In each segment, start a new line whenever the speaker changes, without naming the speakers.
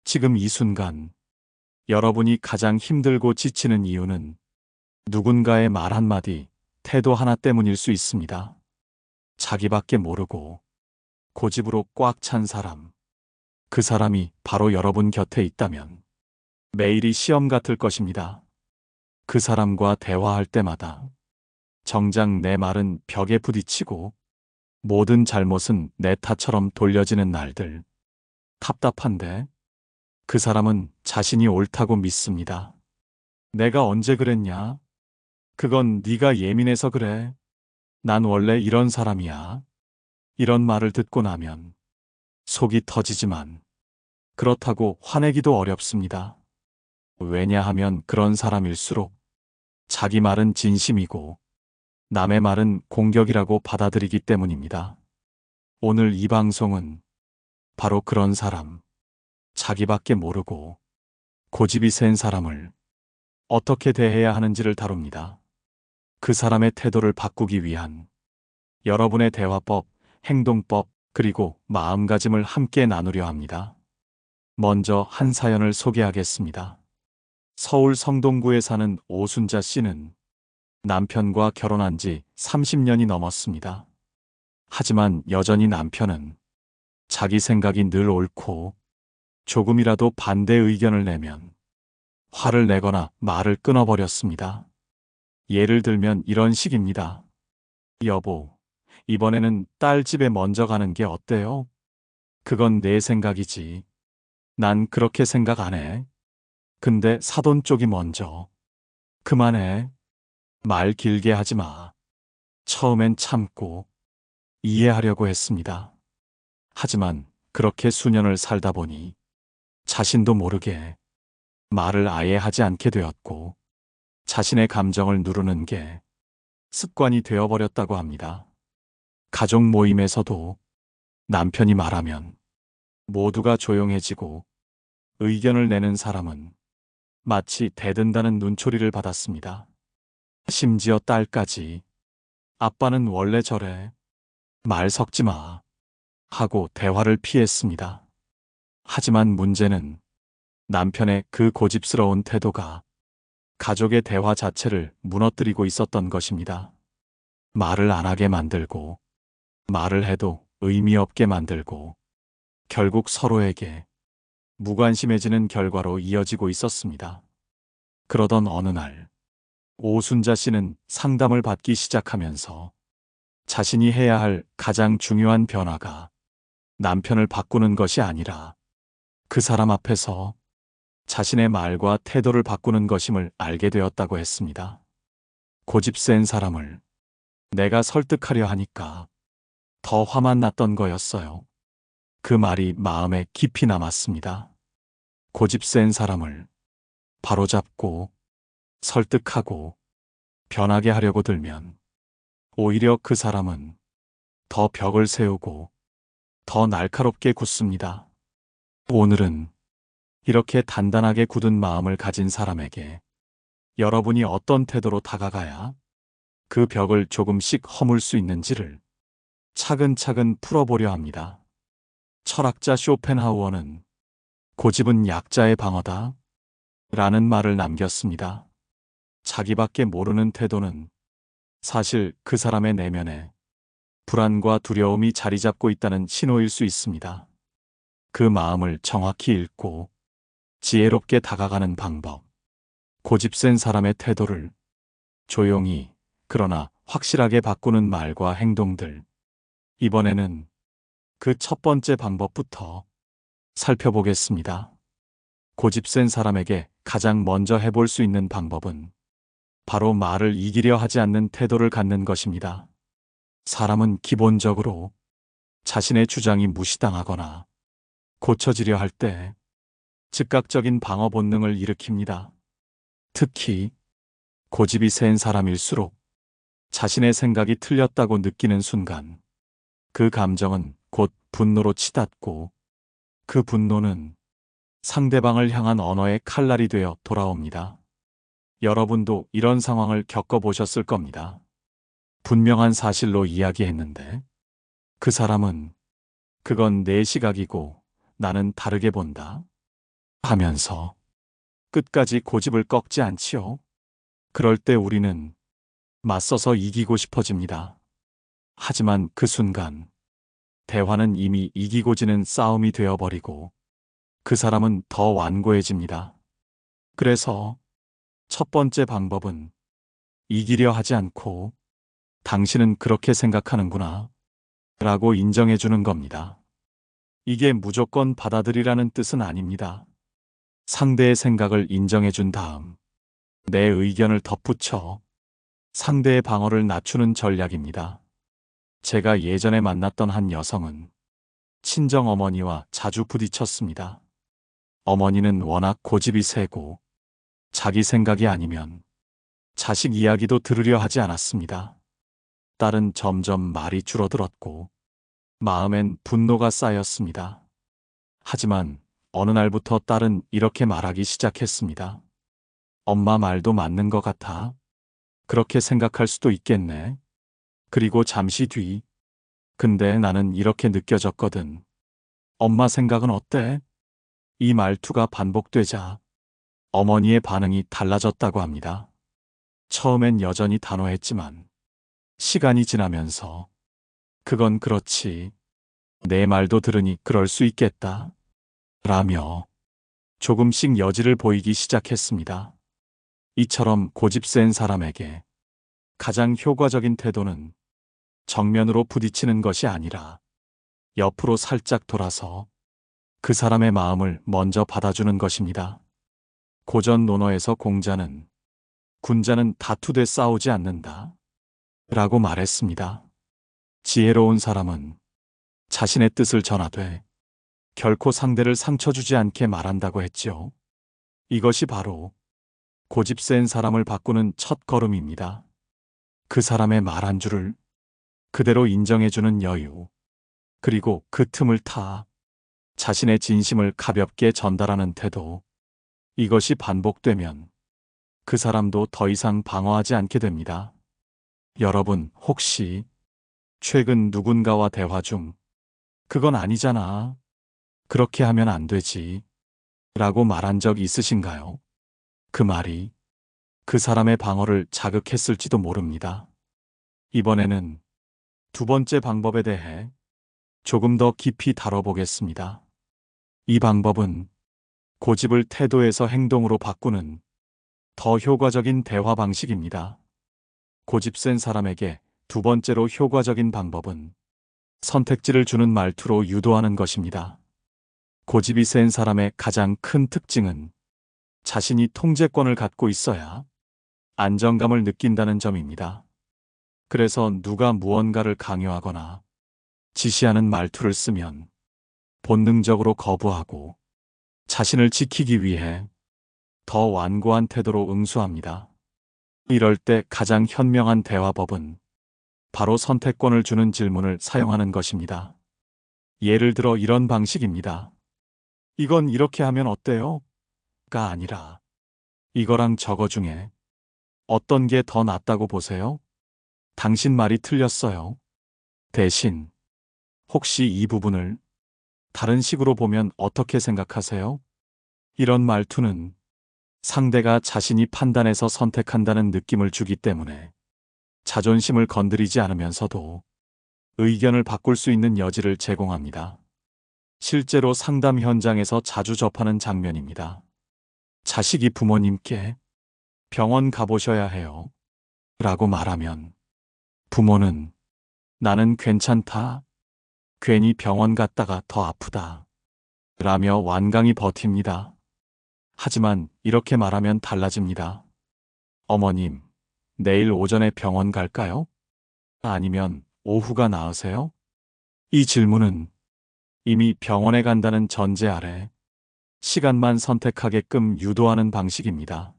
지금 이 순간 여러분이 가장 힘들고 지치는 이유는 누군가의 말 한마디, 태도 하나 때문일 수 있습니다. 자기밖에 모르고 고집으로 꽉 찬 사람, 그 사람이 바로 여러분 곁에 있다면 매일이 시험 같을 것입니다. 그 사람과 대화할 때마다 정작 내 말은 벽에 부딪히고 모든 잘못은 내 탓처럼 돌려지는 날들. 답답한데 그 사람은 자신이 옳다고 믿습니다. 내가 언제 그랬냐? 그건 네가 예민해서 그래. 난 원래 이런 사람이야. 이런 말을 듣고 나면 속이 터지지만 그렇다고 화내기도 어렵습니다. 왜냐하면 그런 사람일수록 자기 말은 진심이고 남의 말은 공격이라고 받아들이기 때문입니다. 오늘 이 방송은 바로 그런 사람, 자기밖에 모르고 고집이 센 사람을 어떻게 대해야 하는지를 다룹니다. 그 사람의 태도를 바꾸기 위한 여러분의 대화법, 행동법, 그리고 마음가짐을 함께 나누려 합니다. 먼저 한 사연을 소개하겠습니다. 서울 성동구에 사는 오순자 씨는 남편과 결혼한 지 30년이 넘었습니다. 하지만 여전히 남편은 자기 생각이 늘 옳고 조금이라도 반대 의견을 내면 화를 내거나 말을 끊어버렸습니다. 예를 들면 이런 식입니다. 여보, 이번에는 딸 집에 먼저 가는 게 어때요? 그건 내 생각이지. 난 그렇게 생각 안 해. 근데 사돈 쪽이 먼저. 그만해. 말 길게 하지 마. 처음엔 참고 이해하려고 했습니다. 하지만 그렇게 수년을 살다 보니 자신도 모르게 말을 아예 하지 않게 되었고 자신의 감정을 누르는 게 습관이 되어버렸다고 합니다. 가족 모임에서도 남편이 말하면 모두가 조용해지고 의견을 내는 사람은 마치 대든다는 눈초리를 받았습니다. 심지어 딸까지 아빠는 원래 저래. 말 섞지 마. 하고 대화를 피했습니다. 하지만 문제는 남편의 그 고집스러운 태도가 가족의 대화 자체를 무너뜨리고 있었던 것입니다. 말을 안 하게 만들고 말을 해도 의미 없게 만들고 결국 서로에게 무관심해지는 결과로 이어지고 있었습니다. 그러던 어느 날 오순자 씨는 상담을 받기 시작하면서 자신이 해야 할 가장 중요한 변화가 남편을 바꾸는 것이 아니라 그 사람 앞에서 자신의 말과 태도를 바꾸는 것임을 알게 되었다고 했습니다. 고집 센 사람을 내가 설득하려 하니까 더 화만 났던 거였어요. 그 말이 마음에 깊이 남았습니다. 고집 센 사람을 바로잡고 설득하고 변하게 하려고 들면 오히려 그 사람은 더 벽을 세우고 더 날카롭게 굳습니다. 오늘은 이렇게 단단하게 굳은 마음을 가진 사람에게 여러분이 어떤 태도로 다가가야 그 벽을 조금씩 허물 수 있는지를 차근차근 풀어보려 합니다. 철학자 쇼펜하우어는 고집은 약자의 방어다 라는 말을 남겼습니다. 자기밖에 모르는 태도는 사실 그 사람의 내면에 불안과 두려움이 자리 잡고 있다는 신호일 수 있습니다. 그 마음을 정확히 읽고 지혜롭게 다가가는 방법. 고집 센 사람의 태도를 조용히 그러나 확실하게 바꾸는 말과 행동들. 이번에는 그 첫 번째 방법부터 살펴보겠습니다. 고집 센 사람에게 가장 먼저 해볼 수 있는 방법은 바로 말을 이기려 하지 않는 태도를 갖는 것입니다. 사람은 기본적으로 자신의 주장이 무시당하거나 고쳐지려 할 때 즉각적인 방어 본능을 일으킵니다. 특히 고집이 센 사람일수록 자신의 생각이 틀렸다고 느끼는 순간 그 감정은 곧 분노로 치닫고 그 분노는 상대방을 향한 언어의 칼날이 되어 돌아옵니다. 여러분도 이런 상황을 겪어보셨을 겁니다. 분명한 사실로 이야기했는데 그 사람은 그건 내 시각이고 나는 다르게 본다. 하면서 끝까지 고집을 꺾지 않지요. 그럴 때 우리는 맞서서 이기고 싶어집니다. 하지만 그 순간 대화는 이미 이기고 지는 싸움이 되어버리고 그 사람은 더 완고해집니다. 그래서 첫 번째 방법은 이기려 하지 않고 당신은 그렇게 생각하는구나 라고 인정해 주는 겁니다. 이게 무조건 받아들이라는 뜻은 아닙니다. 상대의 생각을 인정해 준 다음 내 의견을 덧붙여 상대의 방어를 낮추는 전략입니다. 제가 예전에 만났던 한 여성은 친정 어머니와 자주 부딪혔습니다. 어머니는 워낙 고집이 세고 자기 생각이 아니면 자식 이야기도 들으려 하지 않았습니다. 딸은 점점 말이 줄어들었고 마음엔 분노가 쌓였습니다. 하지만 어느 날부터 딸은 이렇게 말하기 시작했습니다. 엄마 말도 맞는 것 같아. 그렇게 생각할 수도 있겠네. 그리고 잠시 뒤, 근데 나는 이렇게 느껴졌거든. 엄마 생각은 어때? 이 말투가 반복되자 어머니의 반응이 달라졌다고 합니다. 처음엔 여전히 단호했지만 시간이 지나면서 그건 그렇지. 내 말도 들으니 그럴 수 있겠다. 라며 조금씩 여지를 보이기 시작했습니다. 이처럼 고집 센 사람에게 가장 효과적인 태도는 정면으로 부딪히는 것이 아니라 옆으로 살짝 돌아서 그 사람의 마음을 먼저 받아주는 것입니다. 고전 논어에서 공자는 군자는 다투되 싸우지 않는다 라고 말했습니다. 지혜로운 사람은 자신의 뜻을 전하되 결코 상대를 상처 주지 않게 말한다고 했지요. 이것이 바로 고집 센 사람을 바꾸는 첫 걸음입니다. 그 사람의 말 한 줄을 그대로 인정해주는 여유, 그리고 그 틈을 타 자신의 진심을 가볍게 전달하는 태도, 이것이 반복되면 그 사람도 더 이상 방어하지 않게 됩니다. 여러분, 혹시 최근 누군가와 대화 중 그건 아니잖아. 그렇게 하면 안 되지. 라고 말한 적 있으신가요? 그 말이 그 사람의 방어를 자극했을지도 모릅니다. 이번에는 두 번째 방법에 대해 조금 더 깊이 다뤄보겠습니다. 이 방법은 고집을 태도에서 행동으로 바꾸는 더 효과적인 대화 방식입니다. 고집 센 사람에게 두 번째로 효과적인 방법은 선택지를 주는 말투로 유도하는 것입니다. 고집이 센 사람의 가장 큰 특징은 자신이 통제권을 갖고 있어야 안정감을 느낀다는 점입니다. 그래서 누가 무언가를 강요하거나 지시하는 말투를 쓰면 본능적으로 거부하고 자신을 지키기 위해 더 완고한 태도로 응수합니다. 이럴 때 가장 현명한 대화법은 바로 선택권을 주는 질문을 사용하는 것입니다. 예를 들어 이런 방식입니다. 이건 이렇게 하면 어때요? 가 아니라 이거랑 저거 중에 어떤 게 더 낫다고 보세요? 당신 말이 틀렸어요. 대신 혹시 이 부분을 다른 식으로 보면 어떻게 생각하세요? 이런 말투는 상대가 자신이 판단해서 선택한다는 느낌을 주기 때문에 자존심을 건드리지 않으면서도 의견을 바꿀 수 있는 여지를 제공합니다. 실제로 상담 현장에서 자주 접하는 장면입니다. 자식이 부모님께 병원 가보셔야 해요. 라고 말하면 부모는 나는 괜찮다. 괜히 병원 갔다가 더 아프다. 라며 완강히 버팁니다. 하지만 이렇게 말하면 달라집니다. 어머님, 내일 오전에 병원 갈까요? 아니면 오후가 나으세요? 이 질문은 이미 병원에 간다는 전제 아래 시간만 선택하게끔 유도하는 방식입니다.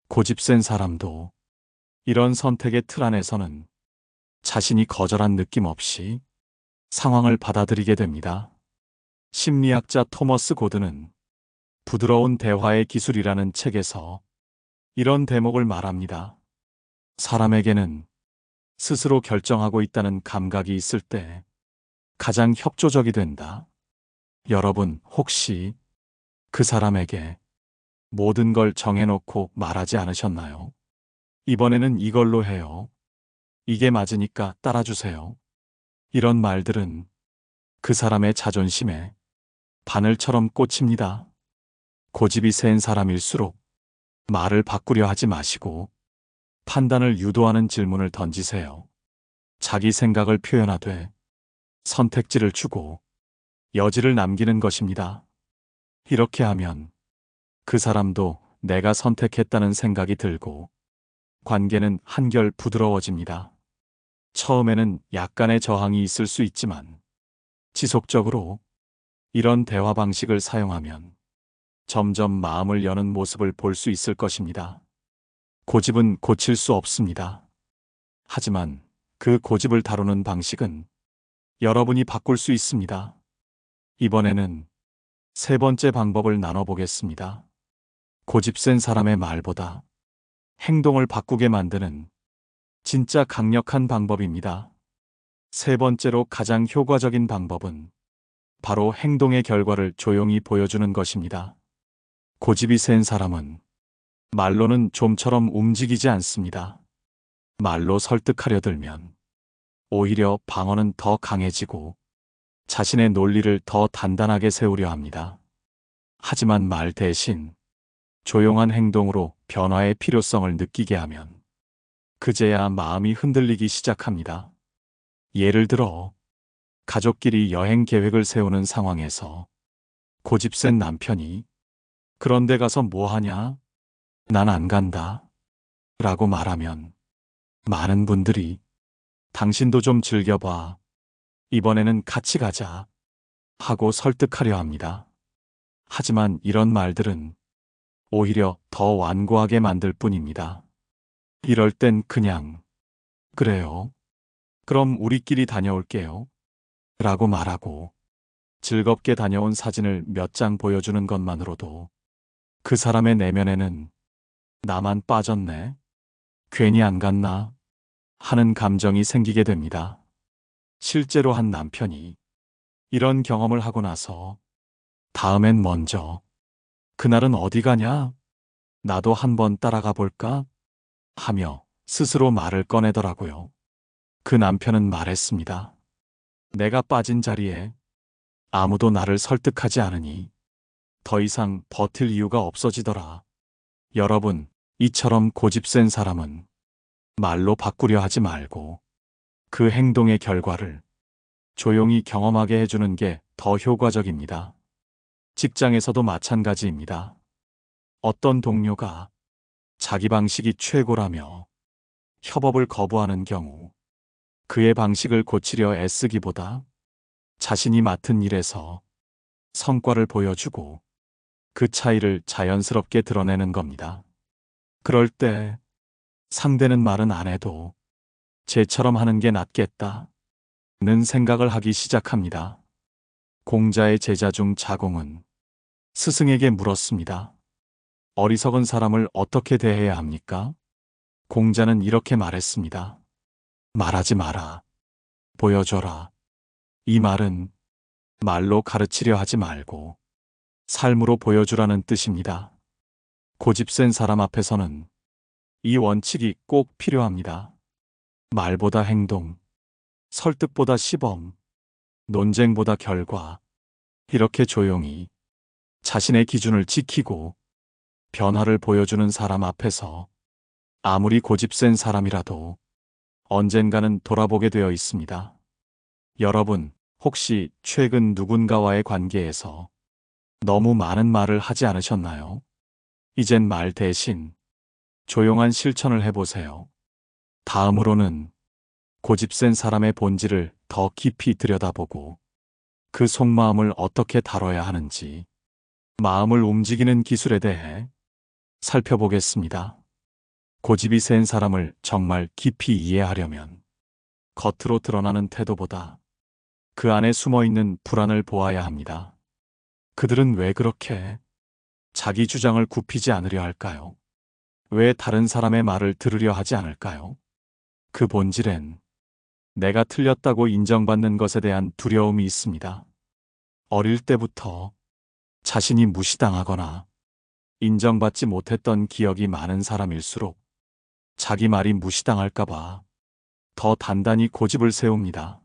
고집 센 사람도 이런 선택의 틀 안에서는 자신이 거절한 느낌 없이 상황을 받아들이게 됩니다. 심리학자 토머스 고든은 부드러운 대화의 기술이라는 책에서 이런 대목을 말합니다. 사람에게는 스스로 결정하고 있다는 감각이 있을 때 가장 협조적이 된다. 여러분, 혹시 그 사람에게 모든 걸 정해놓고 말하지 않으셨나요? 이번에는 이걸로 해요. 이게 맞으니까 따라주세요. 이런 말들은 그 사람의 자존심에 바늘처럼 꽂힙니다. 고집이 센 사람일수록 말을 바꾸려 하지 마시고 판단을 유도하는 질문을 던지세요. 자기 생각을 표현하되 선택지를 주고 여지를 남기는 것입니다. 이렇게 하면 그 사람도 내가 선택했다는 생각이 들고 관계는 한결 부드러워집니다. 처음에는 약간의 저항이 있을 수 있지만 지속적으로 이런 대화 방식을 사용하면 점점 마음을 여는 모습을 볼 수 있을 것입니다. 고집은 고칠 수 없습니다. 하지만 그 고집을 다루는 방식은 여러분이 바꿀 수 있습니다. 이번에는 세 번째 방법을 나눠보겠습니다. 고집 센 사람의 말보다 행동을 바꾸게 만드는 진짜 강력한 방법입니다. 세 번째로 가장 효과적인 방법은 바로 행동의 결과를 조용히 보여주는 것입니다. 고집이 센 사람은 말로는 좀처럼 움직이지 않습니다. 말로 설득하려 들면 오히려 방어는 더 강해지고 자신의 논리를 더 단단하게 세우려 합니다. 하지만 말 대신 조용한 행동으로 변화의 필요성을 느끼게 하면 그제야 마음이 흔들리기 시작합니다. 예를 들어 가족끼리 여행 계획을 세우는 상황에서 고집센 남편이 "그런데 가서 뭐 하냐? 난 안 간다." 라고 말하면 많은 분들이 "당신도 좀 즐겨봐. 이번에는 같이 가자." 하고 설득하려 합니다. 하지만 이런 말들은 오히려 더 완고하게 만들 뿐입니다. 이럴 땐 그냥 "그래요. 그럼 우리끼리 다녀올게요." 라고 말하고 즐겁게 다녀온 사진을 몇 장 보여주는 것만으로도 그 사람의 내면에는 "나만 빠졌네. 괜히 안 갔나?" 하는 감정이 생기게 됩니다. 실제로 한 남편이 이런 경험을 하고 나서 "다음엔 먼저 그날은 어디 가냐? 나도 한번 따라가 볼까?" 하며 스스로 말을 꺼내더라고요. 그 남편은 말했습니다. "내가 빠진 자리에 아무도 나를 설득하지 않으니 더 이상 버틸 이유가 없어지더라." 여러분, 이처럼 고집센 사람은 말로 바꾸려 하지 말고 그 행동의 결과를 조용히 경험하게 해주는 게 더 효과적입니다. 직장에서도 마찬가지입니다. 어떤 동료가 자기 방식이 최고라며 협업을 거부하는 경우 그의 방식을 고치려 애쓰기보다 자신이 맡은 일에서 성과를 보여주고 그 차이를 자연스럽게 드러내는 겁니다. 그럴 때 상대는 말은 안 해도 쟤처럼 하는 게 낫겠다는 생각을 하기 시작합니다. 공자의 제자 중 자공은 스승에게 물었습니다. 어리석은 사람을 어떻게 대해야 합니까? 공자는 이렇게 말했습니다. "말하지 마라. 보여줘라." 이 말은 말로 가르치려 하지 말고 삶으로 보여주라는 뜻입니다. 고집센 사람 앞에서는 이 원칙이 꼭 필요합니다. 말보다 행동, 설득보다 시범, 논쟁보다 결과. 이렇게 조용히 자신의 기준을 지키고 변화를 보여주는 사람 앞에서 아무리 고집센 사람이라도 언젠가는 돌아보게 되어 있습니다. 여러분, 혹시 최근 누군가와의 관계에서 너무 많은 말을 하지 않으셨나요? 이젠 말 대신 조용한 실천을 해보세요. 다음으로는 고집센 사람의 본질을 더 깊이 들여다보고 그 속마음을 어떻게 다뤄야 하는지, 마음을 움직이는 기술에 대해 살펴보겠습니다. 고집이 센 사람을 정말 깊이 이해하려면 겉으로 드러나는 태도보다 그 안에 숨어있는 불안을 보아야 합니다. 그들은 왜 그렇게 자기 주장을 굽히지 않으려 할까요? 왜 다른 사람의 말을 들으려 하지 않을까요? 그 본질엔 내가 틀렸다고 인정받는 것에 대한 두려움이 있습니다. 어릴 때부터 자신이 무시당하거나 인정받지 못했던 기억이 많은 사람일수록 자기 말이 무시당할까봐 더 단단히 고집을 세웁니다.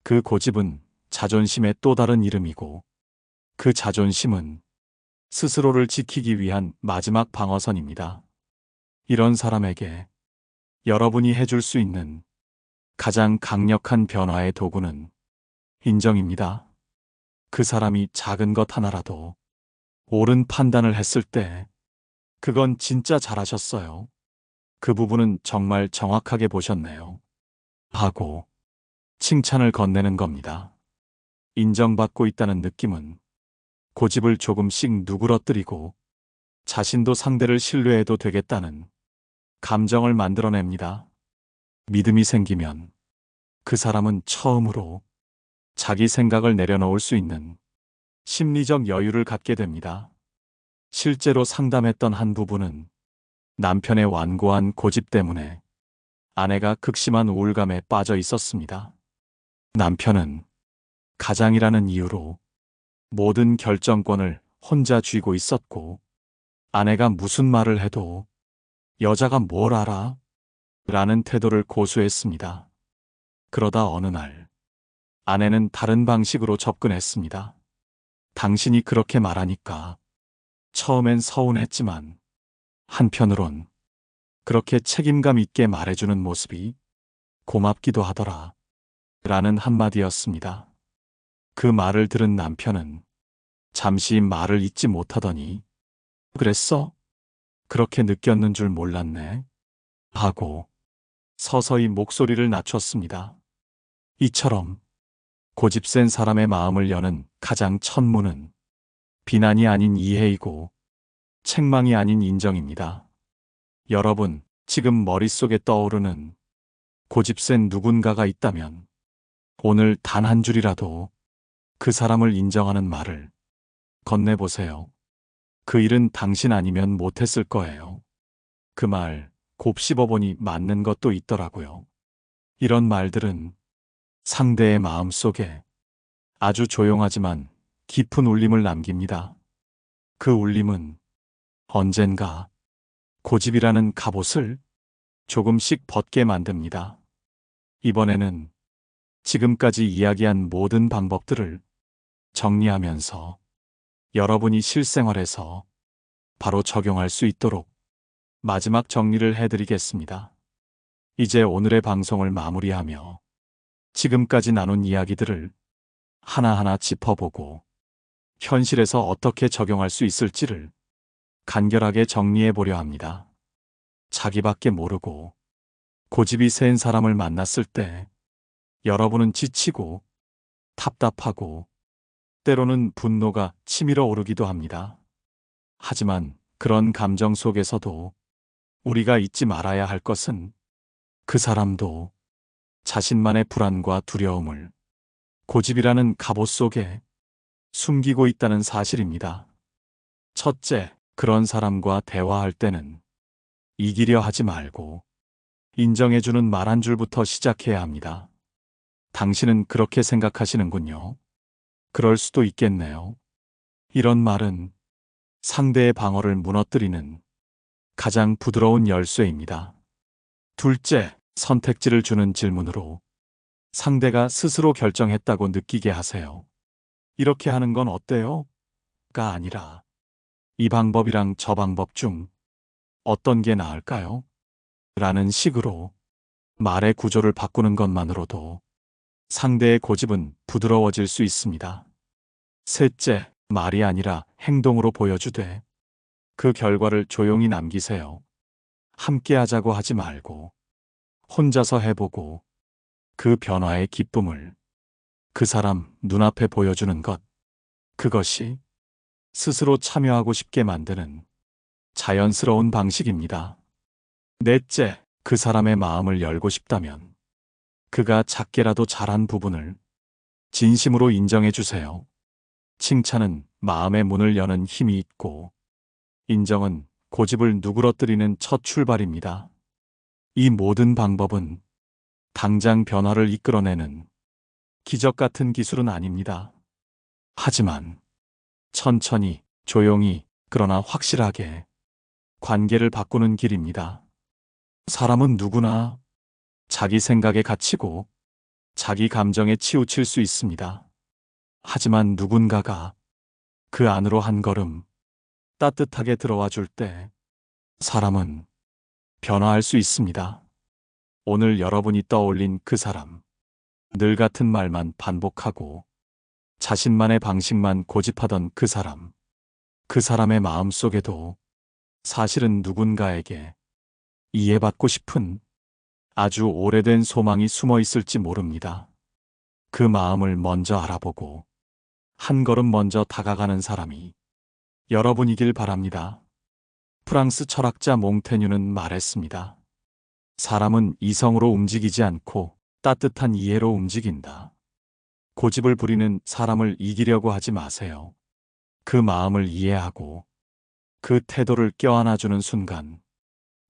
그 고집은 자존심의 또 다른 이름이고, 그 자존심은 스스로를 지키기 위한 마지막 방어선입니다. 이런 사람에게 여러분이 해줄 수 있는 가장 강력한 변화의 도구는 인정입니다. 그 사람이 작은 것 하나라도 옳은 판단을 했을 때, 그건 진짜 잘하셨어요. 그 부분은 정말 정확하게 보셨네요. 하고 칭찬을 건네는 겁니다. 인정받고 있다는 느낌은 고집을 조금씩 누그러뜨리고 자신도 상대를 신뢰해도 되겠다는 감정을 만들어냅니다. 믿음이 생기면 그 사람은 처음으로 자기 생각을 내려놓을 수 있는 심리적 여유를 갖게 됩니다. 실제로 상담했던 한 부부는 남편의 완고한 고집 때문에 아내가 극심한 우울감에 빠져 있었습니다. 남편은 가장이라는 이유로 모든 결정권을 혼자 쥐고 있었고, 아내가 무슨 말을 해도 여자가 뭘 알아? 라는 태도를 고수했습니다. 그러다 어느 날 아내는 다른 방식으로 접근했습니다. 당신이 그렇게 말하니까 처음엔 서운했지만 한편으론 그렇게 책임감 있게 말해주는 모습이 고맙기도 하더라. 라는 한마디였습니다. 그 말을 들은 남편은 잠시 말을 잇지 못하더니, 그랬어? 그렇게 느꼈는 줄 몰랐네. 하고 서서히 목소리를 낮췄습니다. 이처럼 고집센 사람의 마음을 여는 가장 첫 문은 비난이 아닌 이해이고 책망이 아닌 인정입니다. 여러분, 지금 머릿속에 떠오르는 고집센 누군가가 있다면 오늘 단 한 줄이라도 그 사람을 인정하는 말을 건네보세요. 그 일은 당신 아니면 못했을 거예요. 그 말 곱씹어보니 맞는 것도 있더라고요. 이런 말들은 상대의 마음 속에 아주 조용하지만 깊은 울림을 남깁니다. 그 울림은 언젠가 고집이라는 갑옷을 조금씩 벗게 만듭니다. 이번에는 지금까지 이야기한 모든 방법들을 정리하면서 여러분이 실생활에서 바로 적용할 수 있도록 마지막 정리를 해드리겠습니다. 이제 오늘의 방송을 마무리하며 지금까지 나눈 이야기들을 하나하나 짚어보고 현실에서 어떻게 적용할 수 있을지를 간결하게 정리해 보려 합니다. 자기밖에 모르고 고집이 센 사람을 만났을 때 여러분은 지치고 답답하고 때로는 분노가 치밀어 오르기도 합니다. 하지만 그런 감정 속에서도 우리가 잊지 말아야 할 것은 그 사람도 자신만의 불안과 두려움을 고집이라는 갑옷 속에 숨기고 있다는 사실입니다. 첫째, 그런 사람과 대화할 때는 이기려 하지 말고 인정해주는 말 한 줄부터 시작해야 합니다. 당신은 그렇게 생각하시는군요. 그럴 수도 있겠네요. 이런 말은 상대의 방어를 무너뜨리는 가장 부드러운 열쇠입니다. 둘째, 선택지를 주는 질문으로 상대가 스스로 결정했다고 느끼게 하세요. 이렇게 하는 건 어때요? 가 아니라 이 방법이랑 저 방법 중 어떤 게 나을까요? 라는 식으로 말의 구조를 바꾸는 것만으로도 상대의 고집은 부드러워질 수 있습니다. 셋째, 말이 아니라 행동으로 보여주되 그 결과를 조용히 남기세요. 함께 하자고 하지 말고 혼자서 해보고 그 변화의 기쁨을 그 사람 눈앞에 보여주는 것, 그것이 스스로 참여하고 싶게 만드는 자연스러운 방식입니다. 넷째, 그 사람의 마음을 열고 싶다면 그가 작게라도 잘한 부분을 진심으로 인정해 주세요. 칭찬은 마음의 문을 여는 힘이 있고 인정은 고집을 누그러뜨리는 첫 출발입니다. 이 모든 방법은 당장 변화를 이끌어내는 기적 같은 기술은 아닙니다. 하지만 천천히, 조용히, 그러나 확실하게 관계를 바꾸는 길입니다. 사람은 누구나 자기 생각에 갇히고 자기 감정에 치우칠 수 있습니다. 하지만 누군가가 그 안으로 한 걸음 따뜻하게 들어와 줄 때 사람은 변화할 수 있습니다. 오늘 여러분이 떠올린 그 사람, 늘 같은 말만 반복하고 자신만의 방식만 고집하던 그 사람, 그 사람의 마음 속에도 사실은 누군가에게 이해받고 싶은 아주 오래된 소망이 숨어 있을지 모릅니다. 그 마음을 먼저 알아보고 한 걸음 먼저 다가가는 사람이 여러분이길 바랍니다. 프랑스 철학자 몽테뉴는 말했습니다. 사람은 이성으로 움직이지 않고 따뜻한 이해로 움직인다. 고집을 부리는 사람을 이기려고 하지 마세요. 그 마음을 이해하고 그 태도를 껴안아주는 순간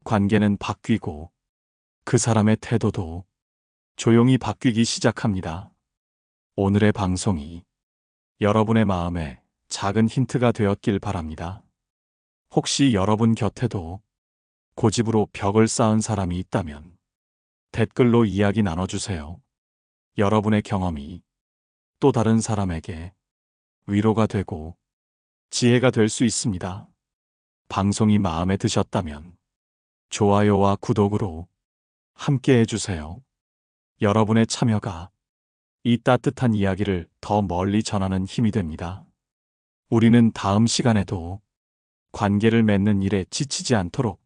관계는 바뀌고 그 사람의 태도도 조용히 바뀌기 시작합니다. 오늘의 방송이 여러분의 마음에 작은 힌트가 되었길 바랍니다. 혹시 여러분 곁에도 고집으로 벽을 쌓은 사람이 있다면 댓글로 이야기 나눠주세요. 여러분의 경험이 또 다른 사람에게 위로가 되고 지혜가 될 수 있습니다. 방송이 마음에 드셨다면 좋아요와 구독으로 함께 해주세요. 여러분의 참여가 이 따뜻한 이야기를 더 멀리 전하는 힘이 됩니다. 우리는 다음 시간에도 관계를 맺는 일에 지치지 않도록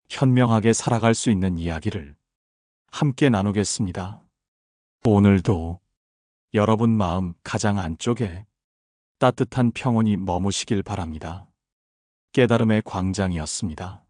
현명하게 살아갈 수 있는 이야기를 함께 나누겠습니다. 오늘도 여러분 마음 가장 안쪽에 따뜻한 평온이 머무시길 바랍니다. 깨달음의 광장이었습니다.